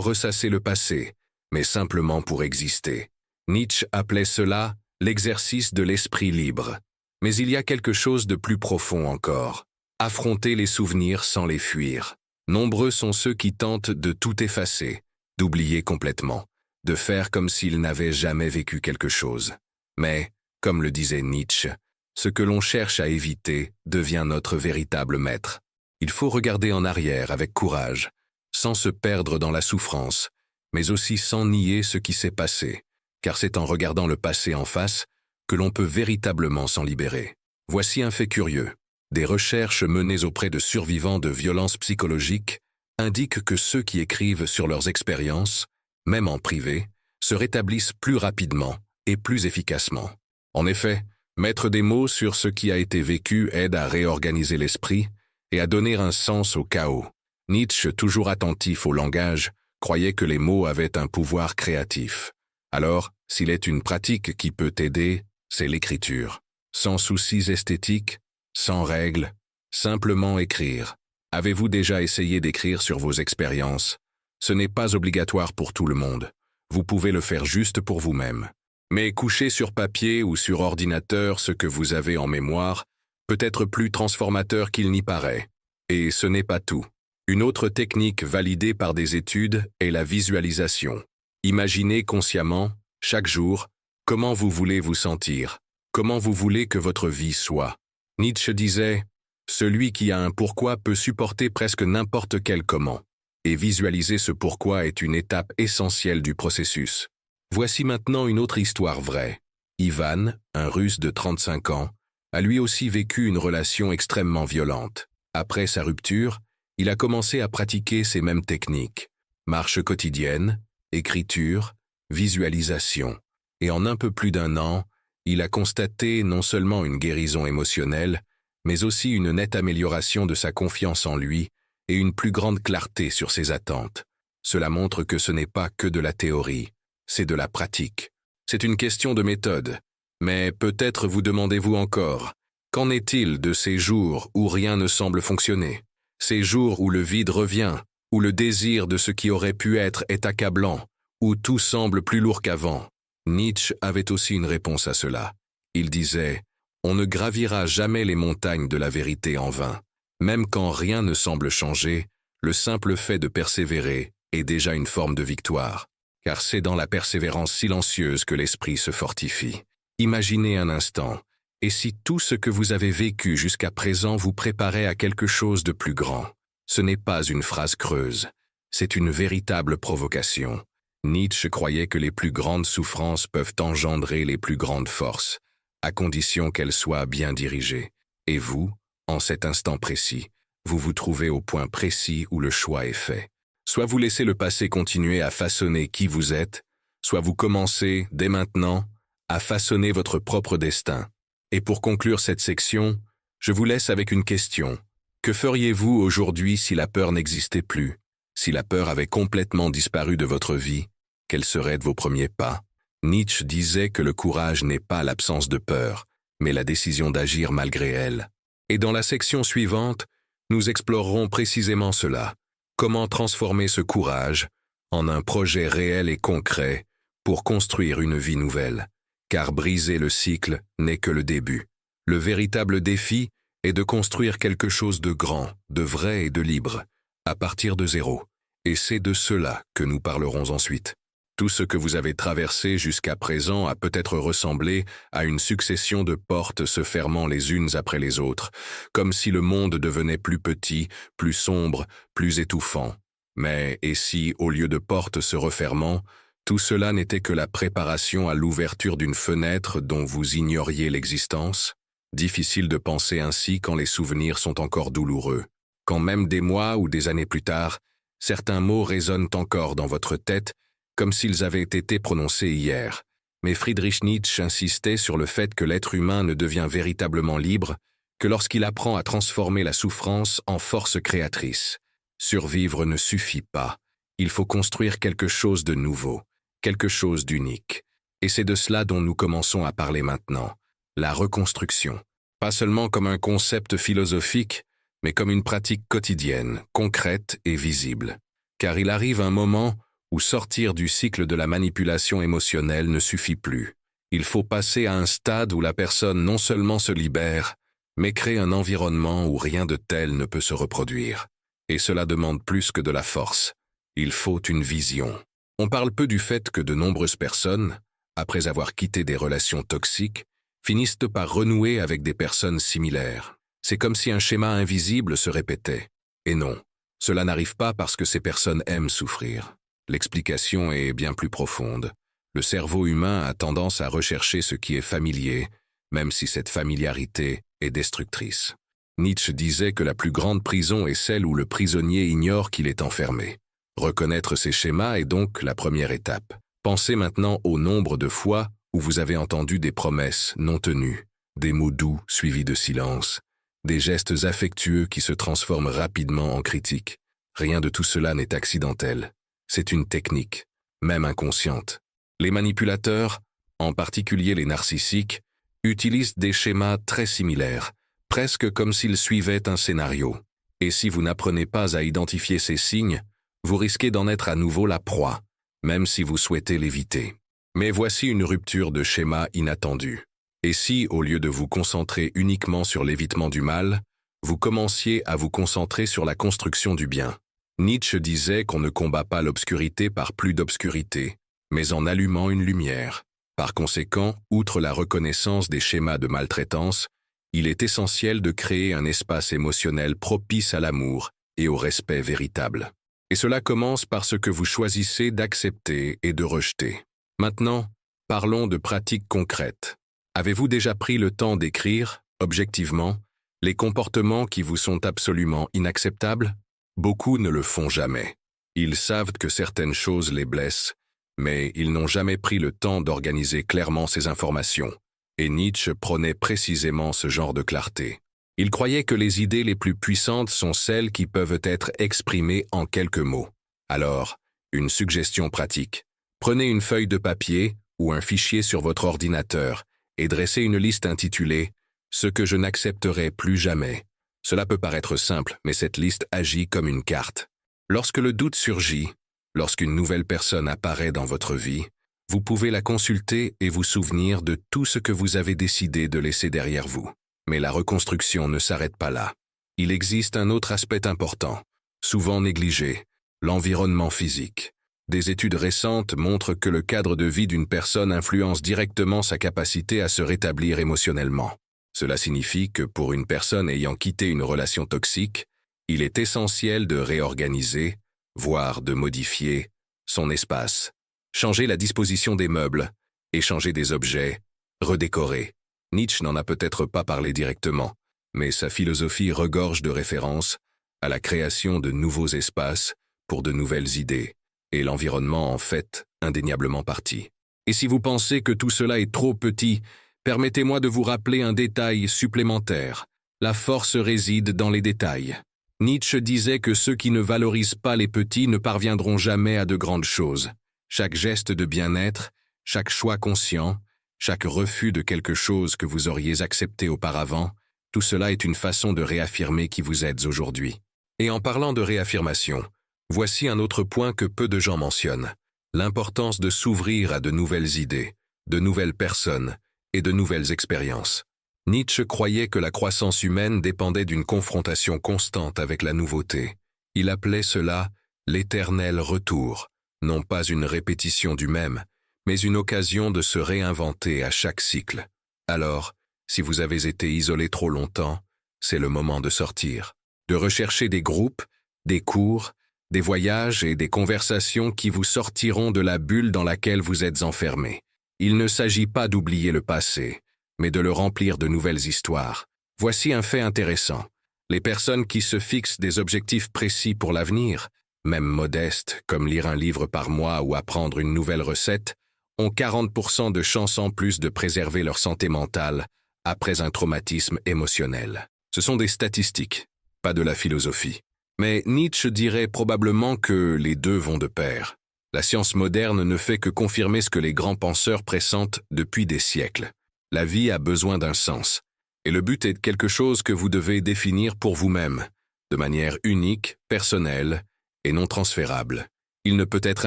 ressasser le passé, mais simplement pour exister. Nietzsche appelait cela l'exercice de l'esprit libre. Mais il y a quelque chose de plus profond encore. Affronter les souvenirs sans les fuir. Nombreux sont ceux qui tentent de tout effacer, d'oublier complètement, de faire comme s'ils n'avaient jamais vécu quelque chose. Mais, comme le disait Nietzsche, ce que l'on cherche à éviter devient notre véritable maître. Il faut regarder en arrière avec courage, sans se perdre dans la souffrance, mais aussi sans nier ce qui s'est passé, car c'est en regardant le passé en face que l'on peut véritablement s'en libérer. Voici un fait curieux. Des recherches menées auprès de survivants de violences psychologiques indiquent que ceux qui écrivent sur leurs expériences, même en privé, se rétablissent plus rapidement et plus efficacement. En effet, mettre des mots sur ce qui a été vécu aide à réorganiser l'esprit et à donner un sens au chaos. Nietzsche, toujours attentif au langage, croyait que les mots avaient un pouvoir créatif. Alors, s'il est une pratique qui peut aider, c'est l'écriture. Sans soucis esthétiques, sans règles, simplement écrire. Avez-vous déjà essayé d'écrire sur vos expériences? Ce n'est pas obligatoire pour tout le monde. Vous pouvez le faire juste pour vous-même. Mais coucher sur papier ou sur ordinateur ce que vous avez en mémoire peut être plus transformateur qu'il n'y paraît. Et ce n'est pas tout. Une autre technique validée par des études est la visualisation. Imaginez consciemment, chaque jour, comment vous voulez vous sentir, comment vous voulez que votre vie soit. Nietzsche disait « Celui qui a un pourquoi peut supporter presque n'importe quel comment. » Et visualiser ce pourquoi est une étape essentielle du processus. Voici maintenant une autre histoire vraie. Ivan, un Russe de 35 ans, a lui aussi vécu une relation extrêmement violente. Après sa rupture, il a commencé à pratiquer ces mêmes techniques. Marche quotidienne, écriture, visualisation. Et en un peu plus d'1 an, il a constaté non seulement une guérison émotionnelle, mais aussi une nette amélioration de sa confiance en lui et une plus grande clarté sur ses attentes. Cela montre que ce n'est pas que de la théorie, c'est de la pratique. C'est une question de méthode. Mais peut-être vous demandez-vous encore, Qu'en est-il de ces jours où rien ne semble fonctionner? Ces jours où le vide revient, où le désir de ce qui aurait pu être est accablant, où tout semble plus lourd qu'avant? Nietzsche avait aussi une réponse à cela. Il disait « On ne gravira jamais les montagnes de la vérité en vain. Même quand rien ne semble changer, le simple fait de persévérer est déjà une forme de victoire. Car c'est dans la persévérance silencieuse que l'esprit se fortifie. Imaginez un instant, et si tout ce que vous avez vécu jusqu'à présent vous préparait à quelque chose de plus grand? Ce n'est pas une phrase creuse, c'est une véritable provocation. Nietzsche croyait que les plus grandes souffrances peuvent engendrer les plus grandes forces, à condition qu'elles soient bien dirigées. Et vous, en cet instant précis, vous vous trouvez au point précis où le choix est fait. Soit vous laissez le passé continuer à façonner qui vous êtes, soit vous commencez, dès maintenant, à façonner votre propre destin. Et pour conclure cette section, je vous laisse avec une question. Que feriez-vous aujourd'hui si la peur n'existait plus? Si la peur avait complètement disparu de votre vie, quels seraient vos premiers pas? Nietzsche disait que le courage n'est pas l'absence de peur, mais la décision d'agir malgré elle. Et dans la section suivante, nous explorerons précisément cela. Comment transformer ce courage en un projet réel et concret pour construire une vie nouvelle? Car briser le cycle n'est que le début. Le véritable défi est de construire quelque chose de grand, de vrai et de libre, à partir de zéro. Et c'est de cela que nous parlerons ensuite. Tout ce que vous avez traversé jusqu'à présent a peut-être ressemblé à une succession de portes se fermant les unes après les autres, comme si le monde devenait plus petit, plus sombre, plus étouffant. Mais et si, au lieu de portes se refermant, tout cela n'était que la préparation à l'ouverture d'une fenêtre dont vous ignoriez l'existence? Difficile de penser ainsi quand les souvenirs sont encore douloureux. Quand même des mois ou des années plus tard, certains mots résonnent encore dans votre tête comme s'ils avaient été prononcés hier. Mais Friedrich Nietzsche insistait sur le fait que l'être humain ne devient véritablement libre que lorsqu'il apprend à transformer la souffrance en force créatrice. Survivre ne suffit pas. Il faut construire quelque chose de nouveau, quelque chose d'unique. Et c'est de cela dont nous commençons à parler maintenant. La reconstruction. Pas seulement comme un concept philosophique, mais comme une pratique quotidienne, concrète et visible. Car il arrive un moment où sortir du cycle de la manipulation émotionnelle ne suffit plus. Il faut passer à un stade où la personne non seulement se libère, mais crée un environnement où rien de tel ne peut se reproduire. Et cela demande plus que de la force. Il faut une vision. On parle peu du fait que de nombreuses personnes, après avoir quitté des relations toxiques, finissent par renouer avec des personnes similaires. C'est comme si un schéma invisible se répétait. Et non, cela n'arrive pas parce que ces personnes aiment souffrir. L'explication est bien plus profonde. Le cerveau humain a tendance à rechercher ce qui est familier, même si cette familiarité est destructrice. Nietzsche disait que la plus grande prison est celle où le prisonnier ignore qu'il est enfermé. Reconnaître ces schémas est donc la première étape. Pensez maintenant au nombre de fois où vous avez entendu des promesses non tenues, des mots doux suivis de silence, des gestes affectueux qui se transforment rapidement en critiques. Rien de tout cela n'est accidentel. C'est une technique, même inconsciente. Les manipulateurs, en particulier les narcissiques, utilisent des schémas très similaires, presque comme s'ils suivaient un scénario. Et si vous n'apprenez pas à identifier ces signes, vous risquez d'en être à nouveau la proie, même si vous souhaitez l'éviter. Mais voici une rupture de schéma inattendue. Et si, au lieu de vous concentrer uniquement sur l'évitement du mal, vous commenciez à vous concentrer sur la construction du bien? Nietzsche disait qu'on ne combat pas l'obscurité par plus d'obscurité, mais en allumant une lumière. Par conséquent, outre la reconnaissance des schémas de maltraitance, il est essentiel de créer un espace émotionnel propice à l'amour et au respect véritable. Et cela commence par ce que vous choisissez d'accepter et de rejeter. Maintenant, parlons de pratiques concrètes. Avez-vous déjà pris le temps d'écrire, objectivement, les comportements qui vous sont absolument inacceptables? Beaucoup ne le font jamais. Ils savent que certaines choses les blessent, mais ils n'ont jamais pris le temps d'organiser clairement ces informations. Et Nietzsche prônait précisément ce genre de clarté. Il croyait que les idées les plus puissantes sont celles qui peuvent être exprimées en quelques mots. Alors, une suggestion pratique. Prenez une feuille de papier ou un fichier sur votre ordinateur et dressez une liste intitulée « Ce que je n'accepterai plus jamais. Cela peut paraître simple, mais cette liste agit comme une carte. Lorsque le doute surgit, lorsqu'une nouvelle personne apparaît dans votre vie, vous pouvez la consulter et vous souvenir de tout ce que vous avez décidé de laisser derrière vous. Mais la reconstruction ne s'arrête pas là. Il existe un autre aspect important, souvent négligé, l'environnement physique. Des études récentes montrent que le cadre de vie d'une personne influence directement sa capacité à se rétablir émotionnellement. Cela signifie que pour une personne ayant quitté une relation toxique, il est essentiel de réorganiser, voire de modifier, son espace. Changer la disposition des meubles, échanger des objets, redécorer. Nietzsche n'en a peut-être pas parlé directement, mais sa philosophie regorge de références à la création de nouveaux espaces pour de nouvelles idées, et l'environnement en fait indéniablement partie. Et si vous pensez que tout cela est trop petit, permettez-moi de vous rappeler un détail supplémentaire. La force réside dans les détails. Nietzsche disait que ceux qui ne valorisent pas les petits ne parviendront jamais à de grandes choses. Chaque geste de bien-être, chaque choix conscient, chaque refus de quelque chose que vous auriez accepté auparavant, tout cela est une façon de réaffirmer qui vous êtes aujourd'hui. Et en parlant de réaffirmation, voici un autre point que peu de gens mentionnent, l'importance de s'ouvrir à de nouvelles idées, de nouvelles personnes et de nouvelles expériences. Nietzsche croyait que la croissance humaine dépendait d'une confrontation constante avec la nouveauté. Il appelait cela l'éternel retour, non pas une répétition du même, mais une occasion de se réinventer à chaque cycle. Alors, si vous avez été isolé trop longtemps, c'est le moment de sortir, de rechercher des groupes, des cours, des voyages et des conversations qui vous sortiront de la bulle dans laquelle vous êtes enfermé. Il ne s'agit pas d'oublier le passé, mais de le remplir de nouvelles histoires. Voici un fait intéressant. Les personnes qui se fixent des objectifs précis pour l'avenir, même modestes, comme lire un livre par mois ou apprendre une nouvelle recette, ont 40% de chances en plus de préserver leur santé mentale après un traumatisme émotionnel. Ce sont des statistiques, pas de la philosophie. Mais Nietzsche dirait probablement que les deux vont de pair. La science moderne ne fait que confirmer ce que les grands penseurs pressentent depuis des siècles. La vie a besoin d'un sens, et le but est quelque chose que vous devez définir pour vous-même, de manière unique, personnelle et non transférable. Il ne peut être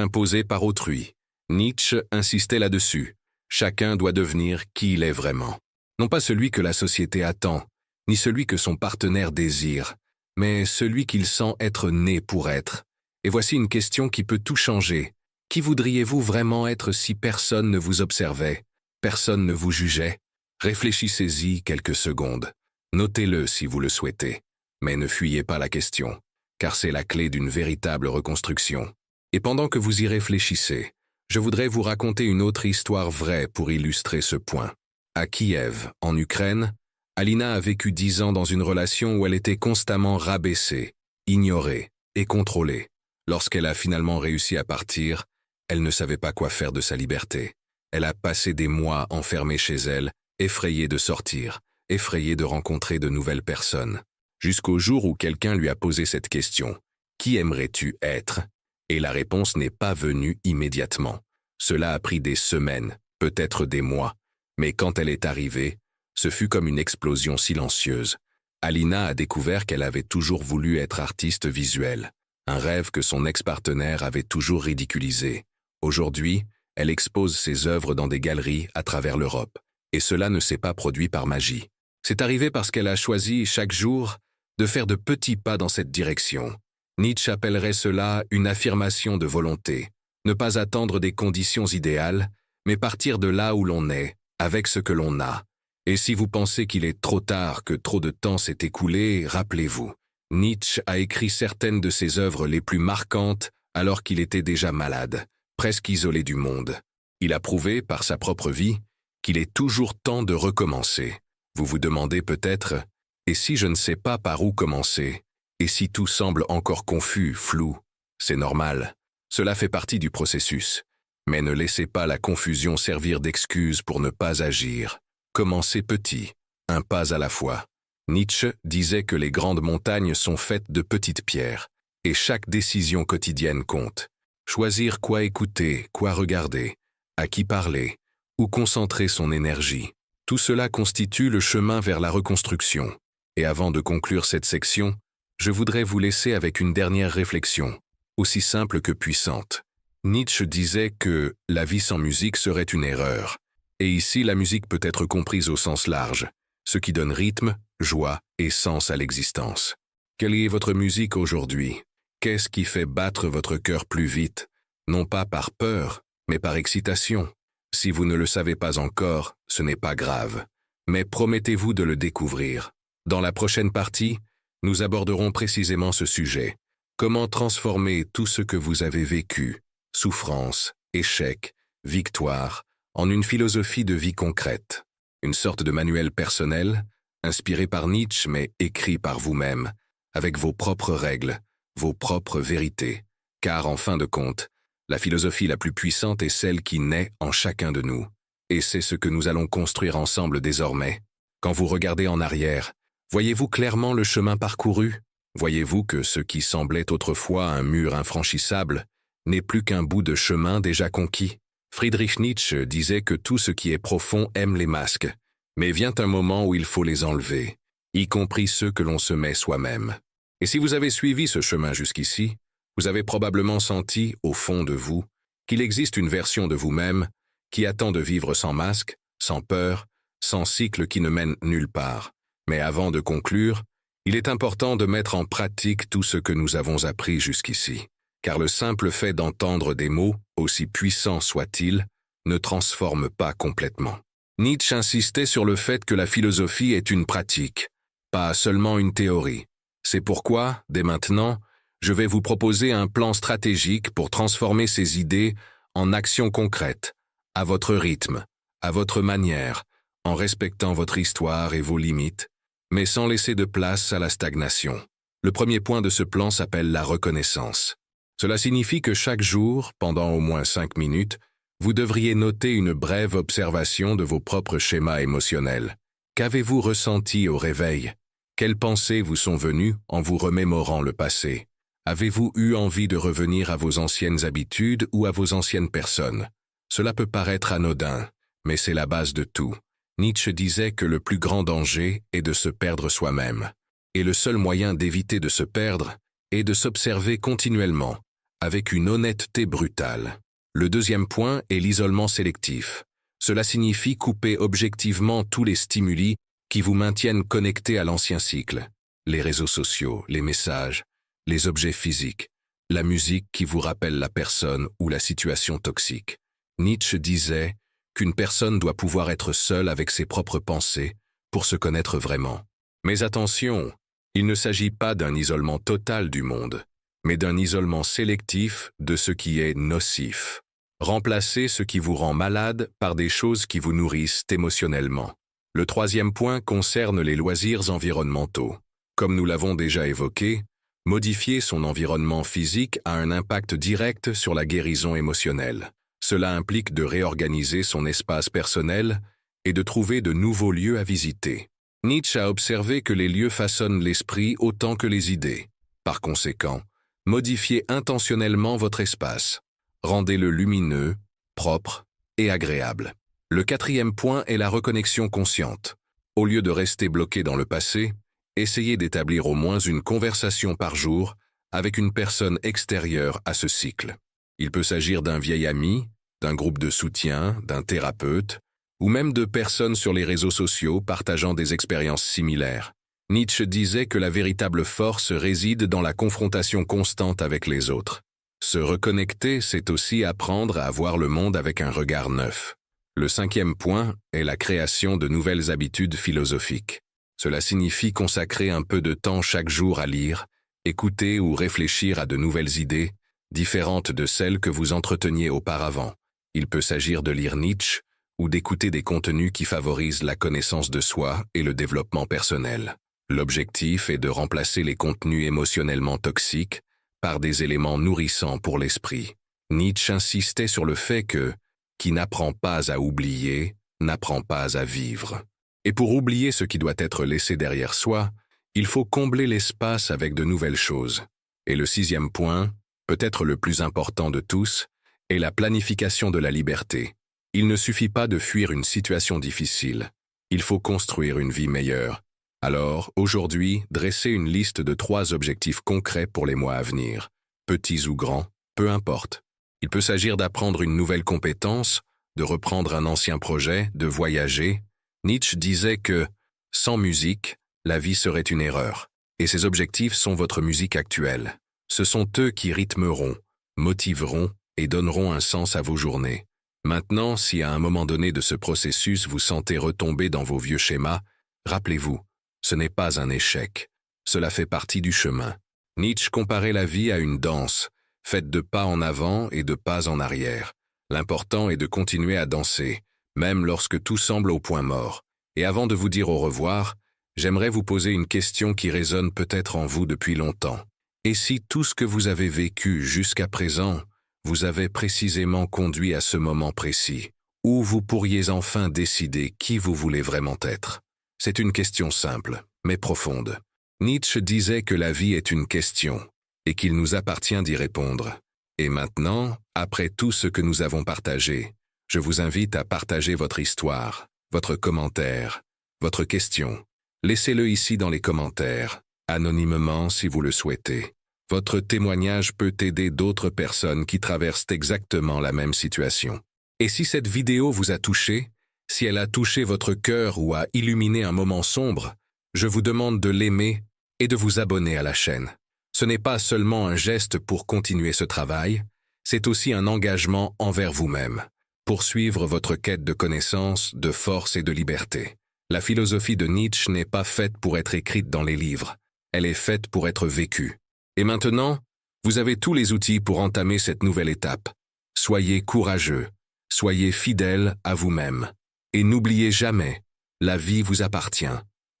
imposé par autrui. Nietzsche insistait là-dessus. Chacun doit devenir qui il est vraiment. Non pas celui que la société attend, ni celui que son partenaire désire, mais celui qu'il sent être né pour être. Et voici une question qui peut tout changer. Qui voudriez-vous vraiment être si personne ne vous observait, personne ne vous jugeait? Réfléchissez-y quelques secondes. Notez-le si vous le souhaitez. Mais ne fuyez pas la question, car c'est la clé d'une véritable reconstruction. Et pendant que vous y réfléchissez, je voudrais vous raconter une autre histoire vraie pour illustrer ce point. À Kiev, en Ukraine, Alina a vécu 10 ans dans une relation où elle était constamment rabaissée, ignorée et contrôlée. Lorsqu'elle a finalement réussi à partir, elle ne savait pas quoi faire de sa liberté. Elle a passé des mois enfermée chez elle, effrayée de sortir, effrayée de rencontrer de nouvelles personnes. Jusqu'au jour où quelqu'un lui a posé cette question. Qui aimerais-tu être? Et la réponse n'est pas venue immédiatement. Cela a pris des semaines, peut-être des mois. Mais quand elle est arrivée, ce fut comme une explosion silencieuse. Alina a découvert qu'elle avait toujours voulu être artiste visuelle, un rêve que son ex-partenaire avait toujours ridiculisé. Aujourd'hui, elle expose ses œuvres dans des galeries à travers l'Europe. Et cela ne s'est pas produit par magie. C'est arrivé parce qu'elle a choisi chaque jour de faire de petits pas dans cette direction. Nietzsche appellerait cela une affirmation de volonté. Ne pas attendre des conditions idéales, mais partir de là où l'on est, avec ce que l'on a. Et si vous pensez qu'il est trop tard, que trop de temps s'est écoulé, rappelez-vous. Nietzsche a écrit certaines de ses œuvres les plus marquantes alors qu'il était déjà malade, presque isolé du monde. Il a prouvé, par sa propre vie, qu'il est toujours temps de recommencer. Vous vous demandez peut-être, et si je ne sais pas par où commencer? Et si tout semble encore confus, flou? C'est normal. Cela fait partie du processus. Mais ne laissez pas la confusion servir d'excuse pour ne pas agir. Commencez petit, un pas à la fois. Nietzsche disait que les grandes montagnes sont faites de petites pierres, et chaque décision quotidienne compte. Choisir quoi écouter, quoi regarder, à qui parler, où concentrer son énergie. Tout cela constitue le chemin vers la reconstruction. Et avant de conclure cette section, je voudrais vous laisser avec une dernière réflexion, aussi simple que puissante. Nietzsche disait que la vie sans musique serait une erreur. Et ici, la musique peut être comprise au sens large, ce qui donne rythme, joie et sens à l'existence. Quelle est votre musique aujourd'hui? Qu'est-ce qui fait battre votre cœur plus vite? Non pas par peur, mais par excitation. Si vous ne le savez pas encore, ce n'est pas grave. Mais promettez-vous de le découvrir. Dans la prochaine partie, nous aborderons précisément ce sujet. Comment transformer tout ce que vous avez vécu, souffrance, échec, victoire, en une philosophie de vie concrète. Une sorte de manuel personnel, inspiré par Nietzsche mais écrit par vous-même, avec vos propres règles, vos propres vérités. Car en fin de compte, la philosophie la plus puissante est celle qui naît en chacun de nous. Et c'est ce que nous allons construire ensemble désormais. Quand vous regardez en arrière, voyez-vous clairement le chemin parcouru? Voyez-vous que ce qui semblait autrefois un mur infranchissable n'est plus qu'un bout de chemin déjà conquis? Friedrich Nietzsche disait que tout ce qui est profond aime les masques, mais vient un moment où il faut les enlever, y compris ceux que l'on se met soi-même. Et si vous avez suivi ce chemin jusqu'ici, vous avez probablement senti, au fond de vous, qu'il existe une version de vous-même qui attend de vivre sans masque, sans peur, sans cycle qui ne mène nulle part. Mais avant de conclure, il est important de mettre en pratique tout ce que nous avons appris jusqu'ici. Car le simple fait d'entendre des mots, aussi puissants soient-ils, ne transforme pas complètement. Nietzsche insistait sur le fait que la philosophie est une pratique, pas seulement une théorie. C'est pourquoi, dès maintenant, je vais vous proposer un plan stratégique pour transformer ces idées en actions concrètes, à votre rythme, à votre manière, en respectant votre histoire et vos limites, mais sans laisser de place à la stagnation. Le premier point de ce plan s'appelle la reconnaissance. Cela signifie que chaque jour, pendant au moins 5 minutes, vous devriez noter une brève observation de vos propres schémas émotionnels. Qu'avez-vous ressenti au réveil? Quelles pensées vous sont venues en vous remémorant le passé? Avez-vous eu envie de revenir à vos anciennes habitudes ou à vos anciennes personnes? Cela peut paraître anodin, mais c'est la base de tout. Nietzsche disait que le plus grand danger est de se perdre soi-même. Et le seul moyen d'éviter de se perdre est de s'observer continuellement, avec une honnêteté brutale. Le deuxième point est l'isolement sélectif. Cela signifie couper objectivement tous les stimuli qui vous maintiennent connectés à l'ancien cycle. Les réseaux sociaux, les messages, les objets physiques, la musique qui vous rappelle la personne ou la situation toxique. Nietzsche disait qu'une personne doit pouvoir être seule avec ses propres pensées pour se connaître vraiment. Mais attention, il ne s'agit pas d'un isolement total du monde, mais d'un isolement sélectif de ce qui est nocif. Remplacez ce qui vous rend malade par des choses qui vous nourrissent émotionnellement. Le troisième point concerne les loisirs environnementaux. Comme nous l'avons déjà évoqué, modifier son environnement physique a un impact direct sur la guérison émotionnelle. Cela implique de réorganiser son espace personnel et de trouver de nouveaux lieux à visiter. Nietzsche a observé que les lieux façonnent l'esprit autant que les idées. Par conséquent, modifiez intentionnellement votre espace. Rendez-le lumineux, propre et agréable. Le quatrième point est la reconnexion consciente. Au lieu de rester bloqué dans le passé, essayez d'établir au moins une conversation par jour avec une personne extérieure à ce cycle. Il peut s'agir d'un vieil ami, d'un groupe de soutien, d'un thérapeute, ou même de personnes sur les réseaux sociaux partageant des expériences similaires. Nietzsche disait que la véritable force réside dans la confrontation constante avec les autres. Se reconnecter, c'est aussi apprendre à voir le monde avec un regard neuf. Le cinquième point est la création de nouvelles habitudes philosophiques. Cela signifie consacrer un peu de temps chaque jour à lire, écouter ou réfléchir à de nouvelles idées, différentes de celles que vous entreteniez auparavant. Il peut s'agir de lire Nietzsche ou d'écouter des contenus qui favorisent la connaissance de soi et le développement personnel. L'objectif est de remplacer les contenus émotionnellement toxiques par des éléments nourrissants pour l'esprit. Nietzsche insistait sur le fait que « qui n'apprend pas à oublier, n'apprend pas à vivre ». Et pour oublier ce qui doit être laissé derrière soi, il faut combler l'espace avec de nouvelles choses. Et le sixième point, peut-être le plus important de tous, est la planification de la liberté. Il ne suffit pas de fuir une situation difficile. Il faut construire une vie meilleure. Alors, aujourd'hui, dressez une liste de 3 objectifs concrets pour les mois à venir. Petits ou grands, peu importe. Il peut s'agir d'apprendre une nouvelle compétence, de reprendre un ancien projet, de voyager. Nietzsche disait que, sans musique, la vie serait une erreur. Et ces objectifs sont votre musique actuelle. Ce sont eux qui rythmeront, motiveront et donneront un sens à vos journées. Maintenant, si à un moment donné de ce processus vous sentez retomber dans vos vieux schémas, rappelez-vous, ce n'est pas un échec. Cela fait partie du chemin. Nietzsche comparait la vie à une danse, faite de pas en avant et de pas en arrière. L'important est de continuer à danser, même lorsque tout semble au point mort. Et avant de vous dire au revoir, j'aimerais vous poser une question qui résonne peut-être en vous depuis longtemps. Et si tout ce que vous avez vécu jusqu'à présent vous avait précisément conduit à ce moment précis, où vous pourriez enfin décider qui vous voulez vraiment être? C'est une question simple, mais profonde. Nietzsche disait que la vie est une question, et qu'il nous appartient d'y répondre. Et maintenant, après tout ce que nous avons partagé, je vous invite à partager votre histoire, votre commentaire, votre question. Laissez-le ici dans les commentaires, anonymement si vous le souhaitez. Votre témoignage peut aider d'autres personnes qui traversent exactement la même situation. Et si cette vidéo vous a touché, si elle a touché votre cœur ou a illuminé un moment sombre, je vous demande de l'aimer et de vous abonner à la chaîne. Ce n'est pas seulement un geste pour continuer ce travail, c'est aussi un engagement envers vous-même, pour suivre votre quête de connaissance, de force et de liberté. La philosophie de Nietzsche n'est pas faite pour être écrite dans les livres, elle est faite pour être vécue. Et maintenant, vous avez tous les outils pour entamer cette nouvelle étape. Soyez courageux, soyez fidèle à vous-même. Et n'oubliez jamais, la vie vous appartient,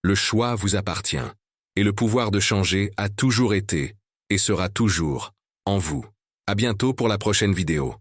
le choix vous appartient, et le pouvoir de changer a toujours été et sera toujours en vous. À bientôt pour la prochaine vidéo.